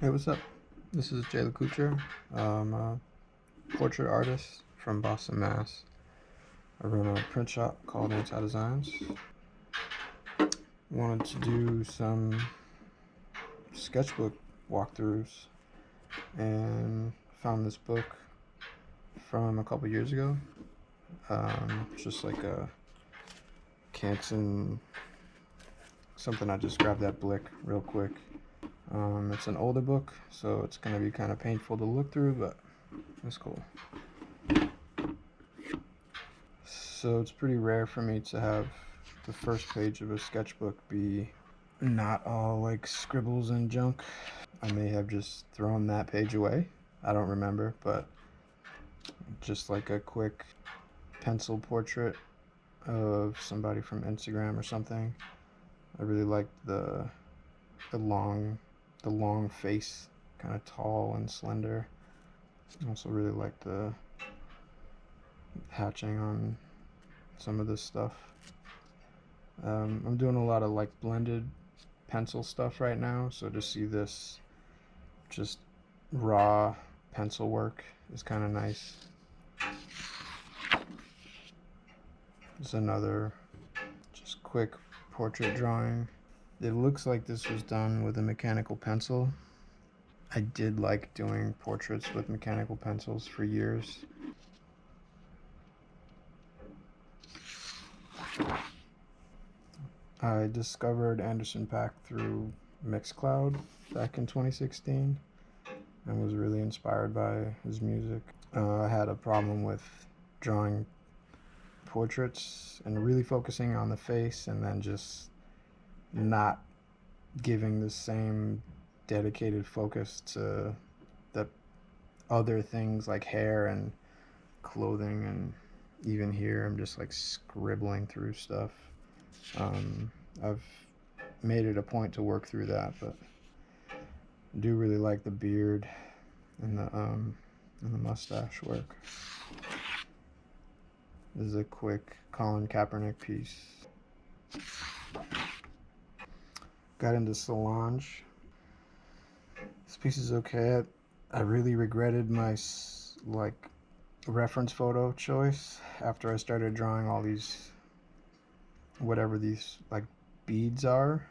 Hey, what's up? This is Jay LeCouture. I'm a portrait artist from Boston, Mass. I run a print shop called Anti Designs. Wanted to do some sketchbook walkthroughs and found this book from a couple years ago. Just like a Canson, something I just grabbed that blick real quick. It's an older book, so it's going to be kind of painful to look through, but it's cool. So it's pretty rare for me to have the first page of a sketchbook be not all like scribbles and junk. I may have just thrown that page away. I don't remember, but just like a quick pencil portrait of somebody from Instagram or something. I really liked the long face, kind of tall and slender. I also really like the hatching on some of this stuff. I'm doing a lot of like blended pencil stuff right now, so to see this just raw pencil work is kind of nice. It's another just quick portrait drawing. It looks like this was done with a mechanical pencil. I did like doing portraits with mechanical pencils for years. I discovered Anderson .Paak through Mixcloud back in 2016 and was really inspired by his music. I had a problem with drawing portraits and really focusing on the face and then just not giving the same dedicated focus to the other things like hair and clothing, and even here I'm just like scribbling through stuff. I've made it a point to work through that, but I do really like the beard and the mustache work. This is a quick Colin Kaepernick piece. Got into Solange. This piece is okay. I really regretted my like reference photo choice after I started drawing all these, whatever these like beads are.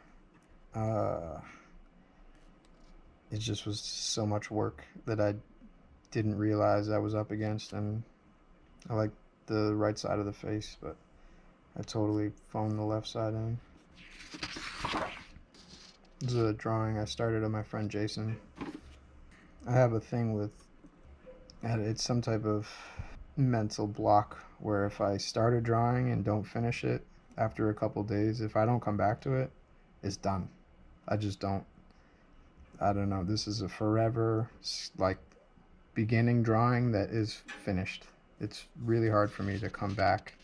It just was so much work that I didn't realize I was up against, and I like the right side of the face, but I totally phoned the left side in. This is a drawing I started of my friend Jason. I have a thing with, it's some type of mental block where if I start a drawing and don't finish it after a couple days, if I don't come back to it, it's done. I just don't. I don't know. This is a forever like beginning drawing that is finished. It's really hard for me to come back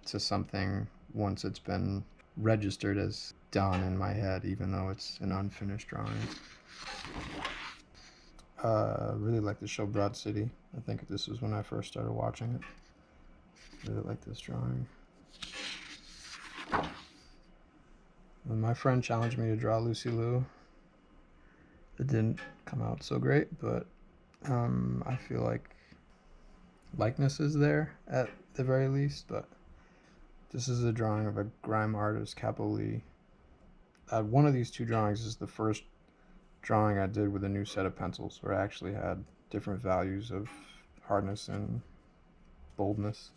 to something once it's been registered as done in my head, even though it's an unfinished drawing. Really like the show Broad City. I think this was when I first started watching it. Really like this drawing. And my friend challenged me to draw Lucy Liu. It didn't come out so great, but I feel like likeness is there at the very least. But this is a drawing of a grime artist, Capo Lee. One of these two drawings is the first drawing I did with a new set of pencils, where I actually had different values of hardness and boldness,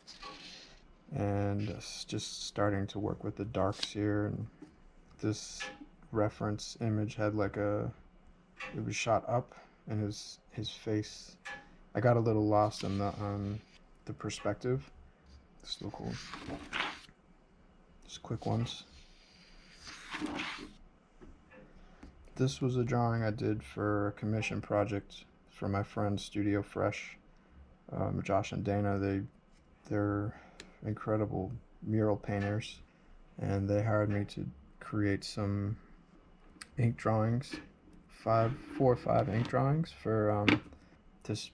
and just starting to work with the darks here. And this reference image had like it was shot up, and his face, I got a little lost in the perspective. Still cool. Just quick ones. This was a drawing I did for a commission project for my friends Studio Fresh, Josh and Dana. They're incredible mural painters, and they hired me to create some ink drawings, 4 or 5 ink drawings for this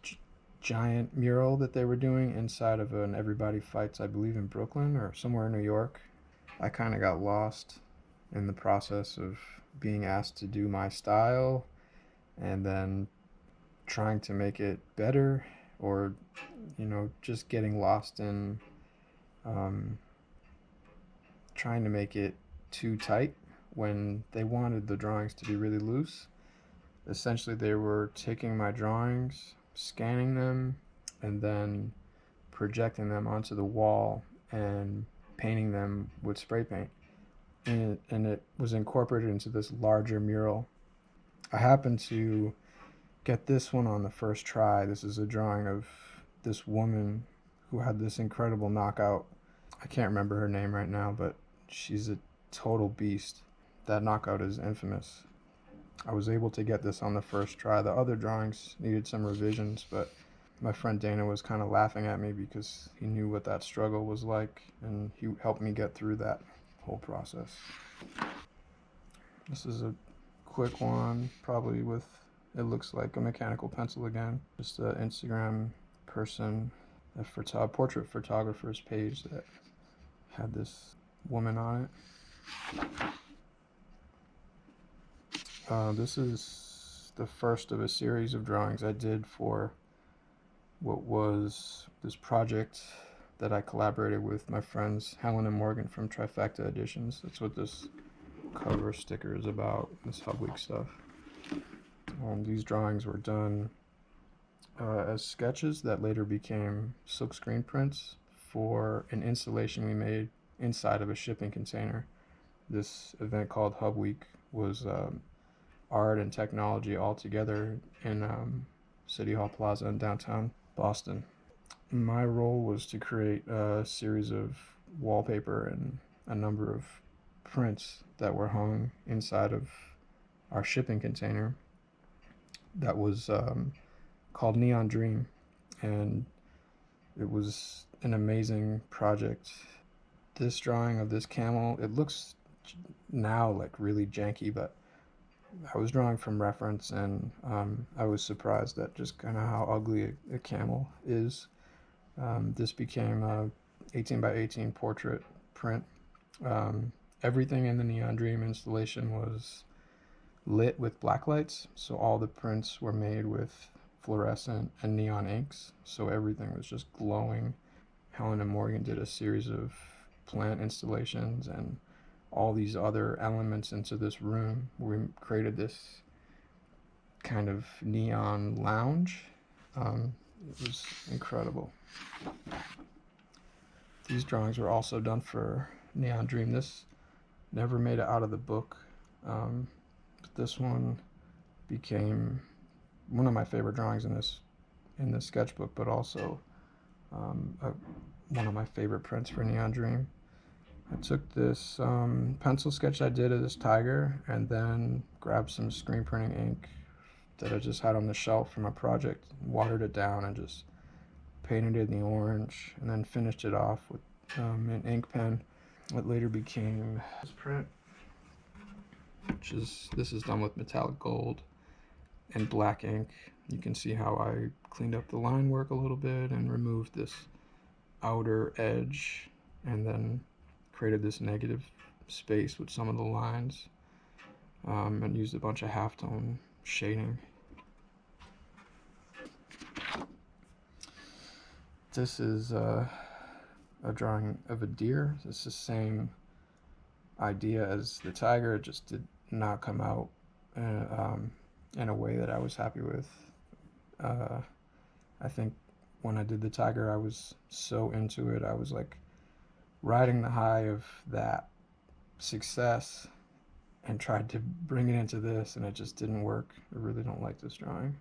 giant mural that they were doing inside of an Everybody Fights, I believe in Brooklyn or somewhere in New York. I kind of got lost in the process of being asked to do my style and then trying to make it better, or just getting lost in um, trying to make it too tight when they wanted the drawings to be really loose. Essentially, they were taking my drawings, scanning them, and then projecting them onto the wall and painting them with spray paint. And it was incorporated into this larger mural. I happened to get this one on the first try. This is a drawing of this woman who had this incredible knockout. I can't remember her name right now, but she's a total beast. That knockout is infamous. I was able to get this on the first try. The other drawings needed some revisions, but my friend Dana was kind of laughing at me because he knew what that struggle was like, and he helped me get through that whole process. This is a quick one, probably with, it looks like a mechanical pencil again. Just an Instagram person, a portrait photographer's page that had this woman on it. This is the first of a series of drawings I did for what was this project that I collaborated with my friends Helen and Morgan from Trifecta Editions. That's what this cover sticker is about, this Hub Week stuff. These drawings were done as sketches that later became silkscreen prints for an installation we made inside of a shipping container. This event called Hub Week was art and technology all together in City Hall Plaza in downtown Boston. My role was to create a series of wallpaper and a number of prints that were hung inside of our shipping container that was called Neon Dream, and it was an amazing project. This drawing of this camel, it looks now like really janky, but I was drawing from reference, and I was surprised at just kind of how ugly a camel is. This became a 18 by 18 portrait print. Everything in the Neon Dream installation was lit with black lights, so all the prints were made with fluorescent and neon inks, so everything was just glowing. Helen and Morgan did a series of plant installations and all these other elements into this room. We created this kind of neon lounge. It was incredible. These drawings were also done for Neon Dream. This never made it out of the book, but this one became one of my favorite drawings in this sketchbook, but also one of my favorite prints for Neon Dream. I took this pencil sketch I did of this tiger and then grabbed some screen printing ink that I just had on the shelf from a project, watered it down, and just painted it in the orange, and then finished it off with an ink pen. It later became this print, this is done with metallic gold and black ink. You can see how I cleaned up the line work a little bit and removed this outer edge, and then created this negative space with some of the lines, and used a bunch of halftone shading. This is a drawing of a deer. It's the same idea as the tiger. It just did not come out in a way that I was happy with. I think when I did the tiger, I was so into it. I was like riding the high of that success and tried to bring it into this, and it just didn't work. I really don't like this drawing.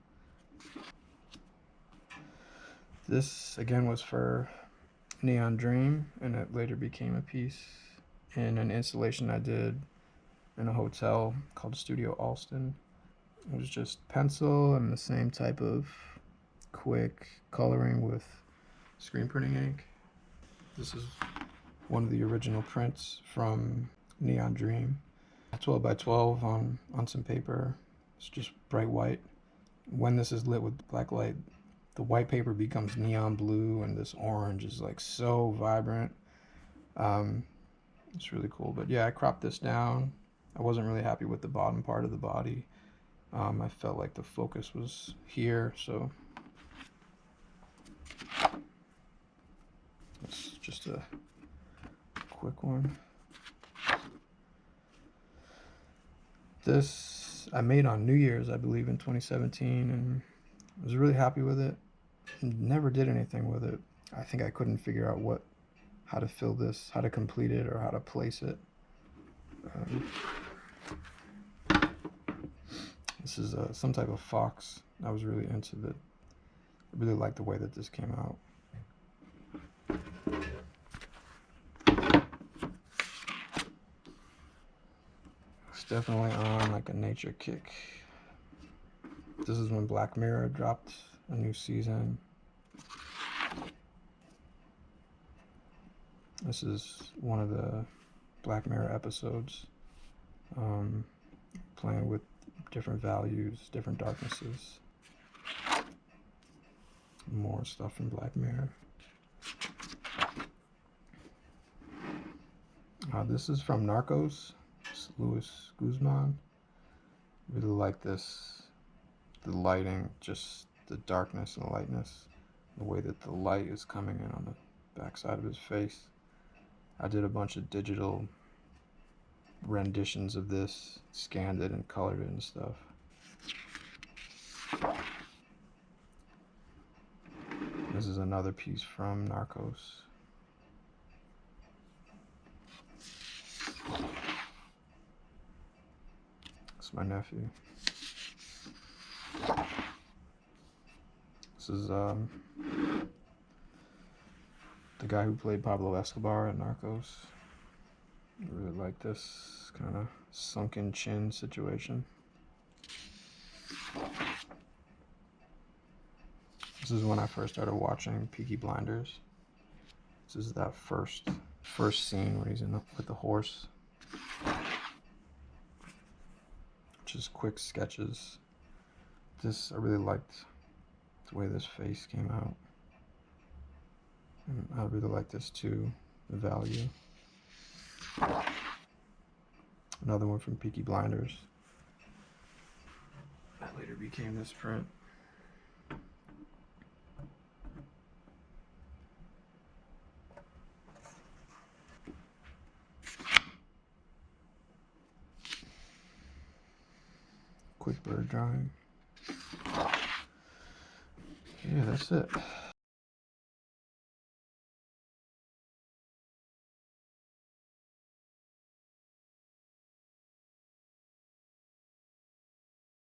This again was for Neon Dream, and it later became a piece in an installation I did in a hotel called Studio Alston. It was just pencil and the same type of quick coloring with screen printing ink. This is one of the original prints from Neon Dream. 12 by 12 on some paper. It's just bright white. When this is lit with black light, the white paper becomes neon blue, and this orange is like so vibrant. It's really cool. But yeah, I cropped this down. I wasn't really happy with the bottom part of the body. I felt like the focus was here, so it's just a quick one. This I made on New Year's, I believe, in 2017, and I was really happy with it. Never did anything with it. I think I couldn't figure out how to fill this, how to complete it, or how to place it. This is some type of fox. I was really into it. I really liked the way that this came out. It's definitely on like a nature kick. This is when Black Mirror dropped a new season. This is one of the Black Mirror episodes, playing with different values, different darknesses. More stuff from Black Mirror. This is from Narcos. It's Luis Guzman. Really like this. The lighting, just the darkness and lightness. The way that the light is coming in on the backside of his face. I did a bunch of digital renditions of this, scanned it and colored it and stuff. This is another piece from Narcos. It's my nephew. This is the guy who played Pablo Escobar in Narcos. I really like this kind of sunken chin situation. This is when I first started watching Peaky Blinders. This is that first scene where he's with the horse. Just quick sketches. This, I really liked the way this face came out. And I really like this too, the value. Another one from Peaky Blinders. That later became this print. Quick bird drawing. Yeah, that's it.